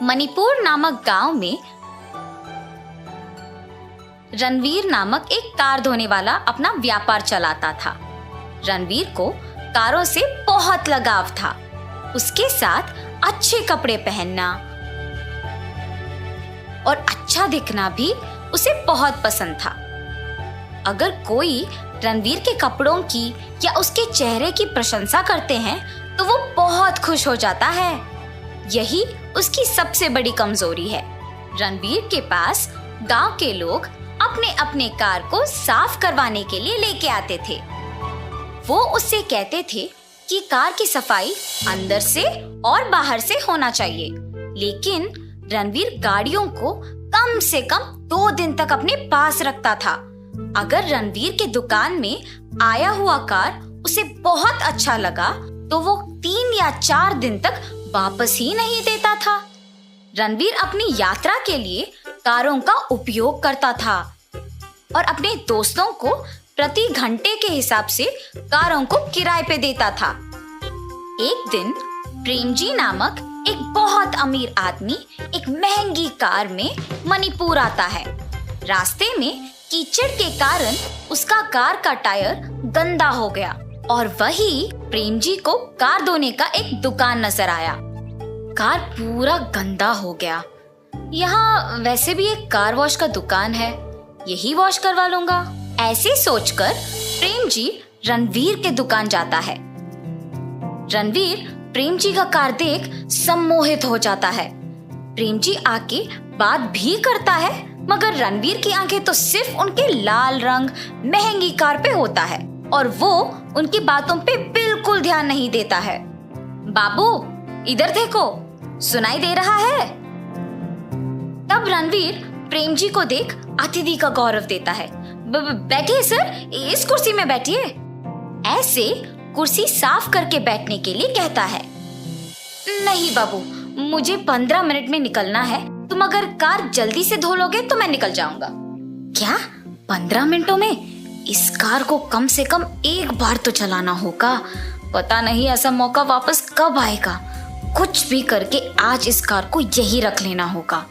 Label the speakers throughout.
Speaker 1: मणिपुर नामक गांव में रणवीर नामक एक कार धोने वाला अपना व्यापार चलाता था। रणवीर को कारों से बहुत लगाव था। उसके साथ अच्छे कपड़े पहनना और अच्छा दिखना भी उसे बहुत पसंद था। अगर कोई रणवीर के कपड़ों की या उसके चेहरे की प्रशंसा करते हैं तो वो बहुत खुश हो जाता है। यही उसकी सबसे बड़ी कमजोरी है। रणवीर के पास गांव के लोग अपने अपने कार को साफ करवाने के लिए लेके आते थे। वो उससे कहते थे कि कार की सफाई अंदर से और बाहर से होना चाहिए, लेकिन रणवीर गाड़ियों को कम से कम 2 दिन तक अपने पास रखता था। अगर रणवीर के दुकान में आया हुआ कार उसे बहुत अच्छा लगा तो वो 3 या 4 दिन तक वापस ही नहीं देता था। रणवीर अपनी यात्रा के लिए कारों का उपयोग करता था और अपने दोस्तों को प्रति घंटे के हिसाब से कारों को किराए पे देता था। एक दिन प्रेमजी नामक एक बहुत अमीर आदमी एक महंगी कार में मणिपुर आता है। रास्ते में कीचड़ के कारण उसका कार का टायर गंदा हो गया और वही प्रेमजी को कार धोने का एक दुकान नजर आया। कार पूरा गंदा हो गया। यहाँ वैसे भी एक कार वॉश का दुकान है, यही वॉश करवा लूंगा। ऐसे सोचकर प्रेमजी रणवीर के दुकान जाता है। रणवीर प्रेमजी का कार देख सम्मोहित हो जाता है। प्रेमजी आके बात भी करता है, मगर रणवीर की आंखें तो सिर्फ उनके लाल रंग महंगी कार पे होता है और वो उनकी बातों पे बिल्कुल ध्यान नहीं देता है। बाबू इधर देखो, सुनाई दे रहा है? तब रणवीर प्रेमजी को देख अतिथि का गौरव देता है। बैठिए सर, इस कुर्सी में बैठिए। ऐसे कुर्सी साफ करके बैठने के लिए कहता है। नहीं बाबू, मुझे 15 मिनट में निकलना है। तुम अगर कार जल्दी से धो लोगे तो मैं निकल जाऊंगा। क्या 15 मिनटों में? इस कार को कम से कम एक बार तो चलाना होगा। पता नहीं ऐसा मौका वापस कब आएगा। कुछ भी करके आज इस कार को यही रख लेना होगा।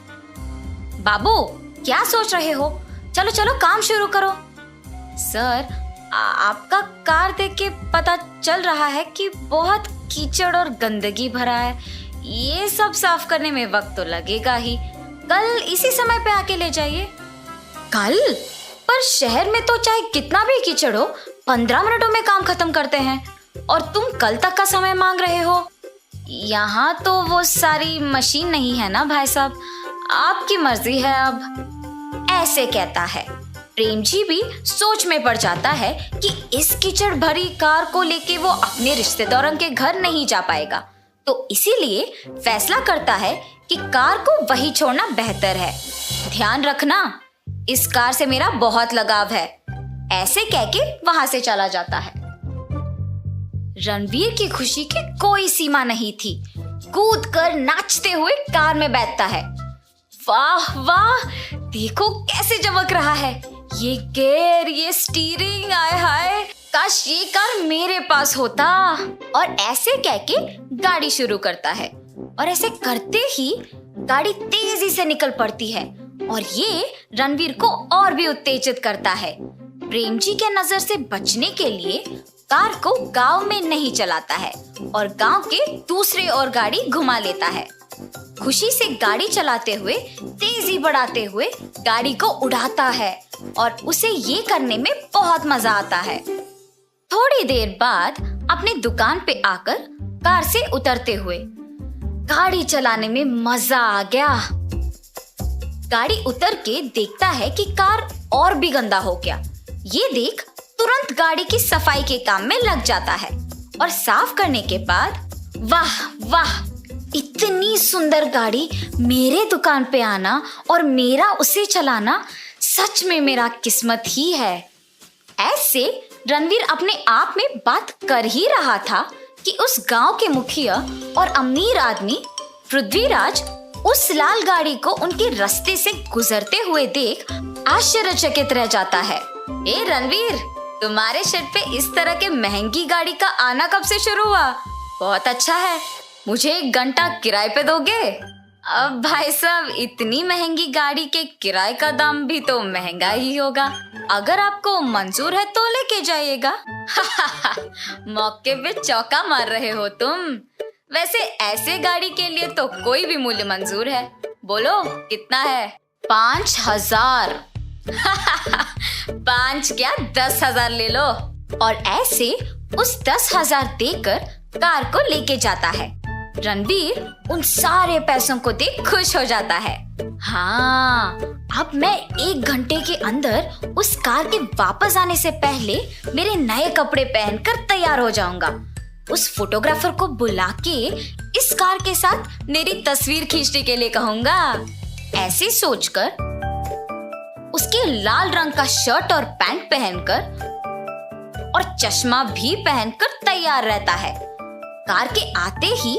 Speaker 1: बाबू क्या सोच रहे हो? चलो चलो काम शुरू करो। सर आपका कार देख के पता चल रहा है कि बहुत कीचड़ और गंदगी भरा है। ये सब साफ करने में वक्त तो लगेगा ही। कल इसी समय पे आके ले जाइए। कल? पर शहर में तो चाहे कितना भी कीचड़ हो 15 मिनटों में काम खत्म करते हैं और तुम कल तक का समय मांग रहे हो। यहाँ तो वो सारी मशीन नहीं है ना भाई साहब, आपकी मर्जी है अब। ऐसे कहता है। प्रेमजी भी सोच में पड़ जाता है कि इस कीचड़ भरी कार को लेके वो अपने रिश्तेदारों के घर नहीं जा पाएगा, तो इसीलिए फैसला करता है कि कार को वही छोड़ना बेहतर है। ध्यान रखना, इस कार से मेरा बहुत लगाव है। ऐसे कह के वहां से चला जाता है। रणवीर की खुशी की कोई सीमा नहीं थी। कूद कर नाचते हुए कार में बैठता है। वाह वाह, देखो कैसे चमक रहा है। ये गियर, ये स्टीयरिंग, आय हाय, काश ये कार मेरे पास होता। और ऐसे कह के गाड़ी शुरू करता है और ऐसे करते ही गाड़ी तेजी से निकल पड़ती है और ये रणवीर को और भी उत्तेजित करता है। प्रेमजी के नजर से बचने के लिए कार को गांव में नहीं चलाता है और गांव के दूसरे ओर गाड़ी घुमा लेता है। खुशी से गाड़ी चलाते हुए तेजी बढ़ाते हुए गाड़ी को उड़ाता है और उसे ये करने में बहुत मजा आता है। थोड़ी देर बाद अपने दुकान पे आकर कार से उतरते हुए गाड़ी चलाने में मजा आ गया। गाड़ी उतर के देखता है कि कार और भी गंदा हो गया। ये देख तुरंत गाड़ी की सफाई के काम में लग जाता है और साफ करने के बाद वाह वाह, इतनी सुंदर गाड़ी मेरे दुकान पे आना और मेरा उसे चलाना सच में मेरा किस्मत ही है। ऐसे रणवीर अपने आप में बात कर ही रहा था कि उस गांव के मुखिया और अमीर आदमी पृथ्वीराज उस लाल गाड़ी को उनके रास्ते से गुजरते हुए देख आश्चर्यचकित रह जाता है। ए रणवीर, तुम्हारे शेड पे इस तरह के महंगी गाड़ी का आना कब से शुरू हुआ? बहुत अच्छा है, मुझे 1 घंटा किराए पे दोगे? अब भाई साहब, इतनी महंगी गाड़ी के किराए का दाम भी तो महंगा ही होगा। अगर आपको मंजूर है तो लेके जाइएगा। मौके पे चौका मार रहे हो तुम। वैसे ऐसे गाड़ी के लिए तो कोई भी मूल्य मंजूर है। बोलो कितना है? 5,000। 5 क्या 10,000 ले लो। और ऐसे उस 10,000 देकर कार को लेके जाता है। रणवीर उन सारे पैसों को देख खुश हो जाता है। हाँ, अब मैं 1 घंटे के अंदर उस कार के वापस आने से पहले मेरे नए कपड़े पहनकर तैयार हो जाऊंगा। उस फोटोग्राफर को बुला के इस कार के साथ मेरी तस्वीर खींचने के लिए कहूंगा। ऐसे सोचकर उसके लाल रंग का शर्ट और पैंट पहनकर और चश्मा भी पहनकर तैयार रहता है। कार के आते ही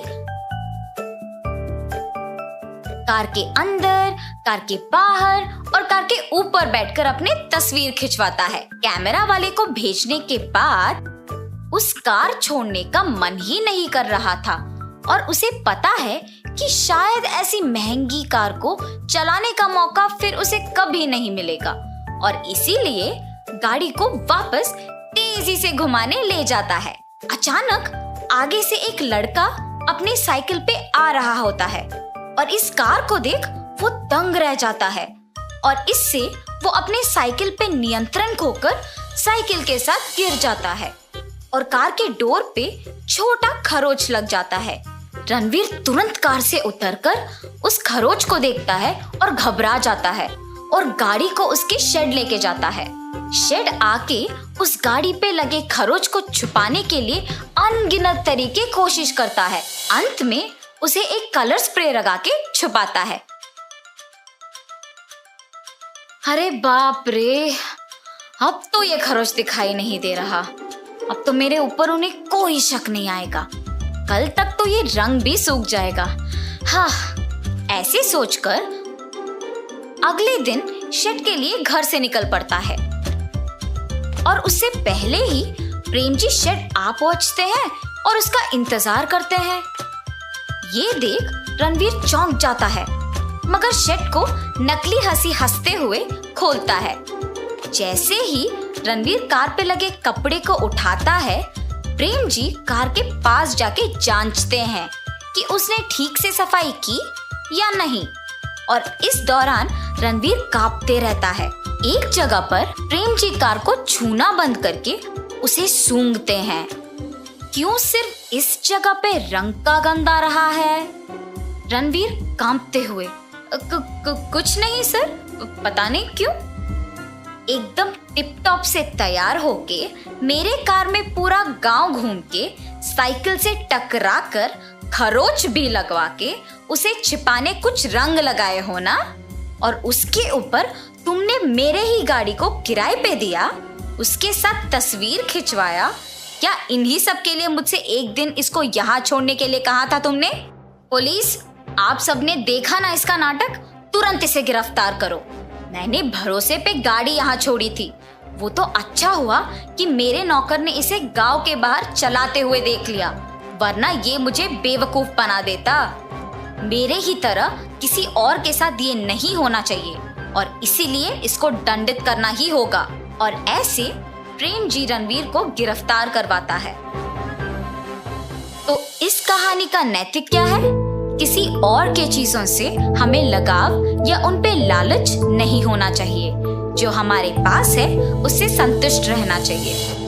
Speaker 1: कार के अंदर, कार के बाहर और कार के ऊपर बैठकर अपनी तस्वीर खिंचवाता है। कैमरा वाले को भेजने के बाद उस कार छोड़ने का मन ही नहीं कर रहा था और उसे पता है कि शायद ऐसी महंगी कार को चलाने का मौका फिर उसे कभी नहीं मिलेगा और इसीलिए गाड़ी को वापस तेजी से घुमाने ले जाता है। अचानक आगे से एक लड़का अपनी साइकिल पे आ रहा होता है और इस कार को देख वो दंग रह जाता है और इससे वो अपने साइकिल पे नियंत्रण खोकर साइकिल के साथ गिर जाता है और कार के डोर पे छोटा खरोच लग जाता है। रणवीर तुरंत कार से उतरकर उस खरोच को देखता है और घबरा जाता है और गाड़ी को उसके शेड लेके जाता है। शेड आके उस गाड़ी पे लगे खरोच को छुपाने के लिए अनगिनत तरीके कोशिश करता है। अंत में उसे एक कलर स्प्रे लगा के छुपाता है। अरे बाप रे, अब तो ये खरोच दिखाई नहीं दे रहा। अब तो मेरे ऊपर उन्हें कोई शक नहीं आएगा। कल तक तो ये रंग भी सूख जाएगा। हाँ, ऐसे सोचकर अगले दिन शेड के लिए घर से निकल पड़ता है और उससे पहले ही प्रेम जी शेड आ पहुंचते हैं और उसका इंतजार करते हैं। ये देख रणवीर चौंक जाता है मगर शेड को नकली हंसी हंसते हुए खोलता है। जैसे ही रणवीर कार पे लगे कपड़े को उठाता है, प्रेम जी कार के पास जाके जांचते हैं कि उसने ठीक से सफाई की या नहीं और इस दौरान रणवीर कांपते रहता है। एक जगह पर प्रेम जी कार को छूना बंद करके उसे सूंघते हैं। क्यों सिर्फ इस जगह पे रंग का गंध आ रहा है? रणवीर कांपते हुए कुछ नहीं सर, पता नहीं क्यों। एकदम टिप टॉप से तैयार होके मेरे कार में पूरा गांव घूम के साइकिल से टकरा कर खरोच भी लगवा के उसे छिपाने कुछ रंग लगाए हो ना, और उसके ऊपर तुमने मेरे ही गाड़ी को किराए पे दिया, उसके साथ तस्वीर खिंचवाया। क्या इन्हीं सब के लिए मुझसे एक दिन इसको यहाँ छोड़ने के लिए कहा था तुमने? पुलिस, आप सबने देखा ना इसका नाटक, तुरंत इसे गिरफ्तार करो। मैंने भरोसे पे गाड़ी यहाँ छोड़ी थी। वो तो अच्छा हुआ कि मेरे नौकर ने इसे गांव के बाहर चलाते हुए देख लिया, वरना ये मुझे बेवकूफ बना देता। मेरे ही तरह किसी और के साथ ये नहीं होना चाहिए और इसीलिए इसको दंडित करना ही होगा। और ऐसे प्रेम जी रणवीर को गिरफ्तार करवाता है। तो इस कहानी का नैतिक क्या है? किसी और के चीजों से हमें लगाव या उन पे लालच नहीं होना चाहिए। जो हमारे पास है उससे संतुष्ट रहना चाहिए।